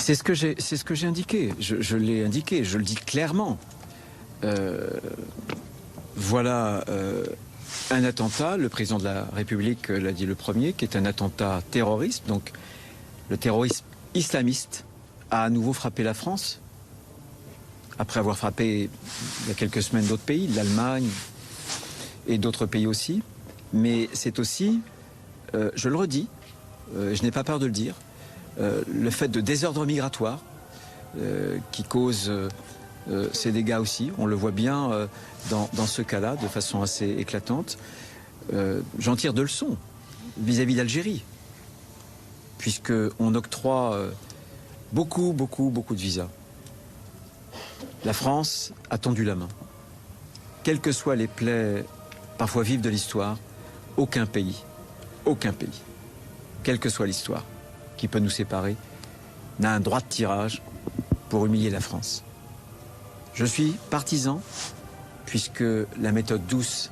C'est ce que j'ai indiqué. Je l'ai indiqué, je le dis clairement. Voilà un attentat, le président de la République l'a dit le premier, qui est un attentat terroriste. Donc le terrorisme islamiste a à nouveau frappé la France, après avoir frappé il y a quelques semaines d'autres pays, l'Allemagne et d'autres pays aussi. Mais c'est aussi, je le redis, je n'ai pas peur de le dire, le fait de désordre migratoire qui cause ces dégâts aussi. On le voit bien dans ce cas-là de façon assez éclatante. J'en tire deux leçons vis-à-vis d'Algérie, puisqu'on octroie beaucoup de visas. La France a tendu la main. Quelles que soient les plaies parfois vives de l'histoire, aucun pays, quelle que soit l'histoire qui peut nous séparer, n'a un droit de tirage pour humilier la France. Je suis partisan, puisque la méthode douce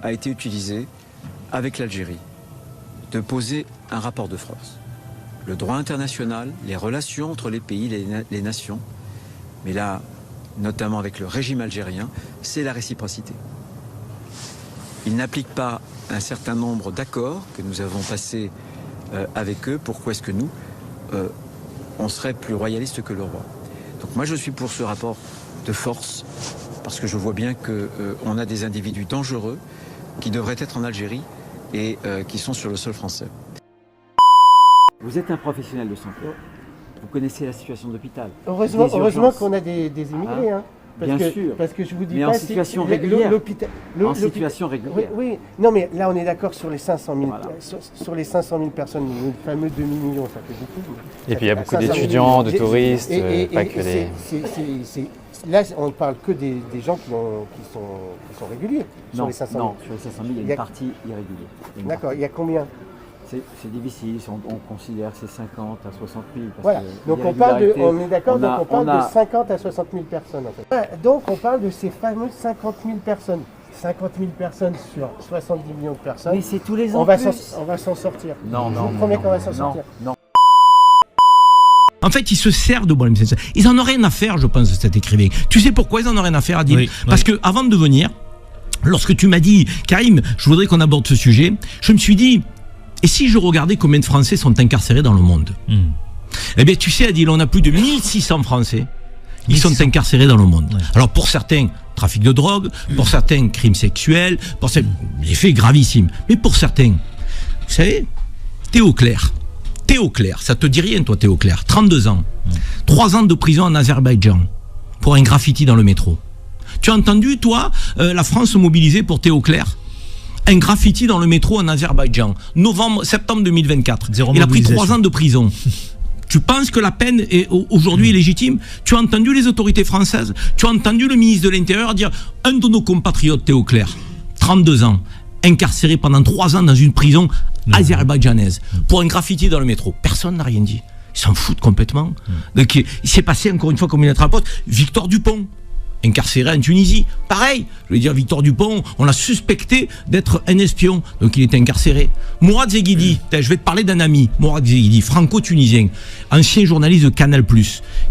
a été utilisée avec l'Algérie, de poser un rapport de force. Le droit international, les relations entre les pays, les nations, mais là, notamment avec le régime algérien, c'est la réciprocité. Il n'applique pas un certain nombre d'accords que nous avons passés avec eux. Pourquoi est-ce que nous, on serait plus royaliste que le roi? Donc moi, je suis pour ce rapport de force, parce que je vois bien qu'on a des individus dangereux qui devraient être en Algérie et qui sont sur le sol français. Vous êtes un professionnel de santé. Vous connaissez la situation d'hôpital. Heureusement qu'on a des immigrés. Hein. Bien sûr. Parce que je vous dis mais pas, en situation régulière. En situation régulière. Oui. Non, mais là, on est d'accord sur les 500 000, voilà. sur les 500 000 personnes, le fameux demi-million, ça fait beaucoup. Et puis il y a beaucoup d'étudiants, de touristes, pas que des... Là, on ne parle que des gens qui sont réguliers. Non, sur les 500 000. Non, sur les 500 000, il y a une partie irrégulière. D'accord, il y a combien? C'est difficile, on considère que c'est 50 à 60 000. Voilà, donc on est d'accord, donc on parle de 50 à 60 000 personnes en fait. Donc on parle de ces fameuses 50 000 personnes. 50 000 personnes sur 70 millions de personnes. Mais c'est tous les ans on va s'en sortir. Non, je vous promets qu'on va s'en sortir. Non. En fait, ils se servent de Boualem Sansal. Ils en ont rien à faire, je pense, de cet écrivain. Tu sais pourquoi ils en ont rien à faire, Adil? Oui, parce que avant de venir, lorsque tu m'as dit, Karim, je voudrais qu'on aborde ce sujet, je me suis dit, et si je regardais combien de Français sont incarcérés dans le monde? Eh bien, tu sais, Adil, on a plus de 1600 Français qui sont incarcérés dans le monde. Ouais. Alors, pour certains, trafic de drogue, pour certains, crimes sexuels, pour certains, des faits gravissimes. Mais pour certains, vous savez, Théo Clair, ça te dit rien, toi, Théo Clair, 32 ans, 3 ans de prison en Azerbaïdjan pour un graffiti dans le métro. Tu as entendu, toi, la France mobilisée pour Théo Clair? Un graffiti dans le métro en Azerbaïdjan, septembre 2024. Il a pris 3 ans de prison. Tu penses que la peine est aujourd'hui légitime? Tu as entendu les autorités françaises? Tu as entendu le ministre de l'Intérieur dire un de nos compatriotes, Théo Clair, 32 ans, incarcéré pendant 3 ans dans une prison azerbaïdjanaise pour un graffiti dans le métro. Personne n'a rien dit. Ils s'en foutent complètement. Donc, il s'est passé encore une fois comme une lettre à la poste. Victor Dupont, incarcéré en Tunisie. Pareil, je veux dire, Victor Dupont, on l'a suspecté d'être un espion, donc il est incarcéré. Mourad Zeghidi, je vais te parler d'un ami, Mourad Zeghidi, franco-tunisien, ancien journaliste de Canal+,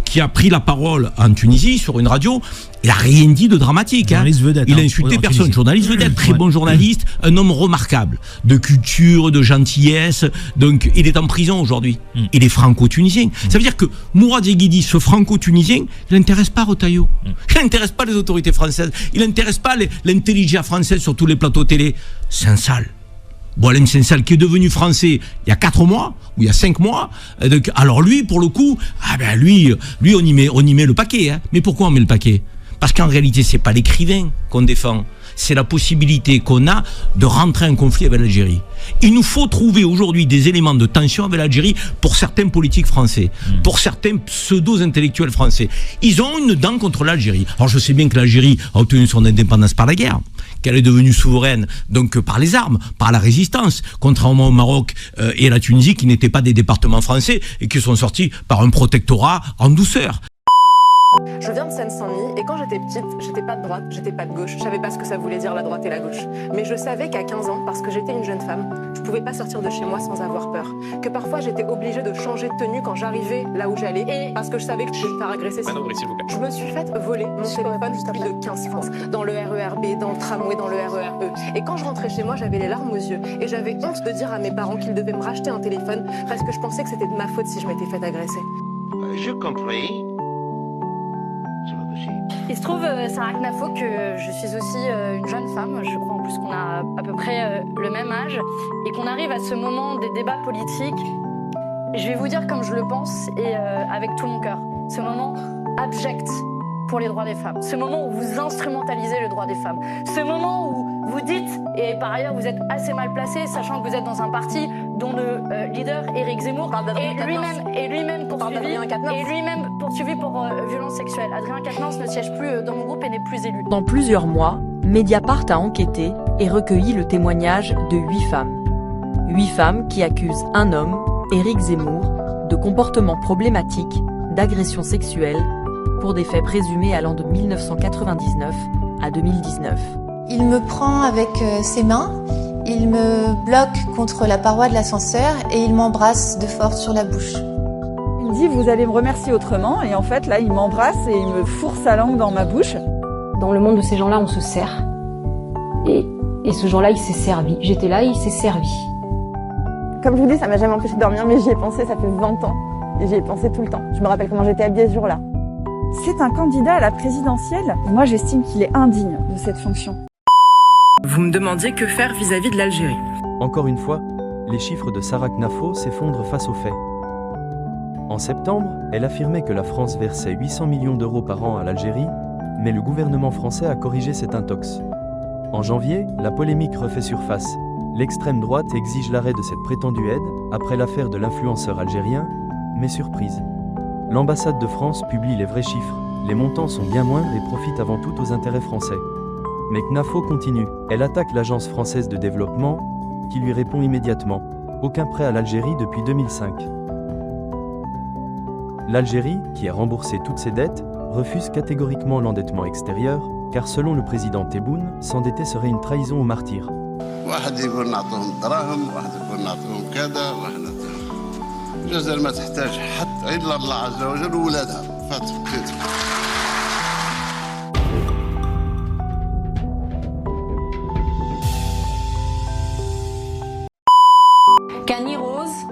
qui a pris la parole en Tunisie sur une radio. Il n'a rien dit de dramatique. Vedette, il a insulté personne. Journaliste vedette, très bon journaliste, un homme remarquable, de culture, de gentillesse. Donc, il est en prison aujourd'hui. Il est franco-tunisien. Ça veut dire que Mourad Zeghidi, ce franco-tunisien, il n'intéresse pas Retailleau. Il n'intéresse pas les autorités françaises. Il n'intéresse pas l'intelligence française sur tous les plateaux télé. Sansal. Boualem Sansal qui est devenu français il y a 4 mois ou il y a 5 mois. Donc, alors lui, pour le coup, lui on y met le paquet. Mais pourquoi on met le paquet? Parce qu'en réalité, c'est pas l'écrivain qu'on défend, c'est la possibilité qu'on a de rentrer en conflit avec l'Algérie. Il nous faut trouver aujourd'hui des éléments de tension avec l'Algérie pour certains politiques français, pour certains pseudo-intellectuels français. Ils ont une dent contre l'Algérie. Alors je sais bien que l'Algérie a obtenu son indépendance par la guerre, qu'elle est devenue souveraine donc par les armes, par la résistance, contrairement au Maroc et à la Tunisie qui n'étaient pas des départements français et qui sont sortis par un protectorat en douceur. Je viens de Seine-Saint-Denis et quand j'étais petite, j'étais pas de droite, j'étais pas de gauche. Je savais pas ce que ça voulait dire la droite et la gauche. Mais je savais qu'à 15 ans, parce que j'étais une jeune femme, je pouvais pas sortir de chez moi sans avoir peur. Que parfois j'étais obligée de changer de tenue quand j'arrivais là où j'allais. Et parce que je savais que je pouvais me faire agresser. Je me suis fait voler mon téléphone plus de 15 fois. Dans le RERB, dans le tramway, dans le RERE. Et quand je rentrais chez moi, j'avais les larmes aux yeux. Et j'avais honte de dire à mes parents qu'ils devaient me racheter un téléphone parce que je pensais que c'était de ma faute si je m'étais fait agresser. J'ai compris. Il se trouve, Sarah Knafo, que je suis aussi une jeune femme. Je crois en plus qu'on a à peu près le même âge et qu'on arrive à ce moment des débats politiques. Je vais vous dire comme je le pense et avec tout mon cœur. Ce moment abject pour les droits des femmes. Ce moment où vous instrumentalisez le droit des femmes. Ce moment où vous dites, et par ailleurs vous êtes assez mal placé, sachant que vous êtes dans un parti dont le leader, Éric Zemmour, est lui-même poursuivi pour violence sexuelle. Adrien Quatennens ne siège plus dans mon groupe et n'est plus élu. Dans plusieurs mois, Mediapart a enquêté et recueilli le témoignage de 8 femmes. 8 femmes qui accusent un homme, Éric Zemmour, de comportements problématiques, d'agressions sexuelles, pour des faits présumés allant de 1999 à 2019. Il me prend avec ses mains, il me bloque contre la paroi de l'ascenseur et il m'embrasse de force sur la bouche. Il me dit « vous allez me remercier autrement » et en fait là il m'embrasse et il me fourre sa langue dans ma bouche. Dans le monde de ces gens-là on se sert et ce jour-là il s'est servi. J'étais là et il s'est servi. Comme je vous dis, ça m'a jamais empêché de dormir mais j'y ai pensé, ça fait 20 ans et j'y ai pensé tout le temps. Je me rappelle comment j'étais habillée ce jour-là. C'est un candidat à la présidentielle. Moi, j'estime qu'il est indigne de cette fonction. Vous me demandiez que faire vis-à-vis de l'Algérie. Encore une fois, les chiffres de Sarah Knafo s'effondrent face aux faits. En septembre, elle affirmait que la France versait 800 millions d'euros par an à l'Algérie, mais le gouvernement français a corrigé cet intox. En janvier, la polémique refait surface. L'extrême droite exige l'arrêt de cette prétendue aide, après l'affaire de l'influenceur algérien, mais surprise. L'ambassade de France publie les vrais chiffres, les montants sont bien moindres et profitent avant tout aux intérêts français. Mais Knafo continue, elle attaque l'Agence française de développement, qui lui répond immédiatement, aucun prêt à l'Algérie depuis 2005. L'Algérie, qui a remboursé toutes ses dettes, refuse catégoriquement l'endettement extérieur, car selon le président Tebboune, s'endetter serait une trahison aux martyrs. جزر ما تحتاج حتى إلا الله عز وجل وولادها فاتك. Qu'Annie Rose,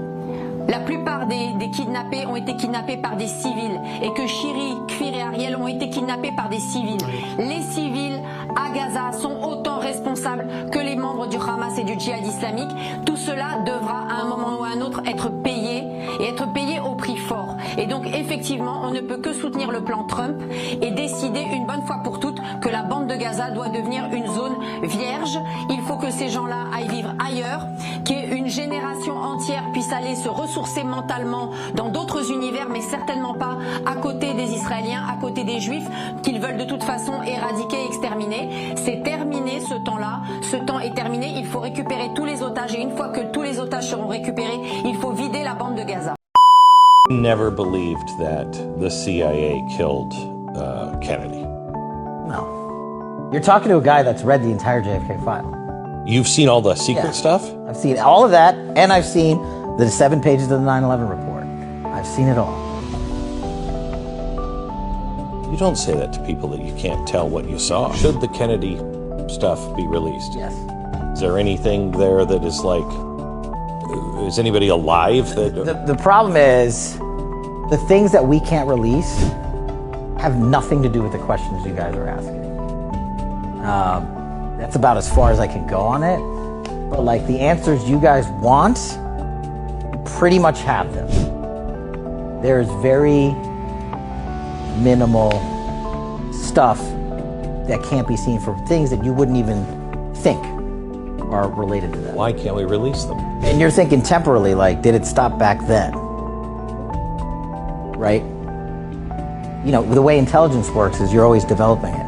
la plupart des kidnappés ont été kidnappés par des civils et que Chiri, Kfir et Ariel ont été kidnappés par des civils. Les civils à Gaza sont autant responsables que les membres du Hamas et du djihad islamique. Tout cela devra à un moment ou à un autre être payé et être payé au prix fort. Et donc effectivement, on ne peut que soutenir le plan Trump et décider une bonne fois pour toutes que la bande de Gaza doit devenir une zone vierge. Il faut que ces gens-là aillent vivre ailleurs, qu'une génération entière puisse aller se ressourcer mentalement dans d'autres univers, mais certainement pas à côté des Israéliens, à côté des Juifs, qu'ils veulent de toute façon éradiquer, exterminer. C'est terminé ce temps-là, ce temps est terminé, il faut récupérer tous les otages et une fois que tous les otages seront récupérés, il faut vider la bande de Gaza. Never believed that the CIA killed Kennedy. No. You're talking to a guy that's read the entire JFK file. You've seen all the secret stuff? I've seen all of that, and I've seen the 7 pages of the 9/11 report. I've seen it all. You don't say that to people that you can't tell what you saw. Should the Kennedy stuff be released? Yes. Is there anything there that is like, is anybody alive that... The problem is, the things that we can't release have nothing to do with the questions you guys are asking. That's about as far as I can go on it. But like the answers you guys want, pretty much have them. There's very minimal stuff that can't be seen for things that you wouldn't even think are related to that. Why can't we release them? And you're thinking temporally, like, did it stop back then? Right? You know, the way intelligence works is you're always developing it.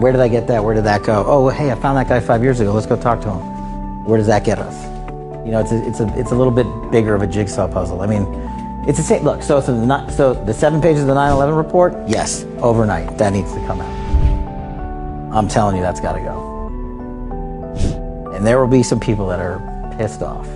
Where did I get that? Where did that go? Oh, hey, I found that guy 5 years ago. Let's go talk to him. Where does that get us? You know, it's a little bit bigger of a jigsaw puzzle. I mean, It's the same. Look, so the 7 pages of the 9/11 report, yes, overnight, that needs to come out. I'm telling you, that's got to go. And there will be some people that are pissed off.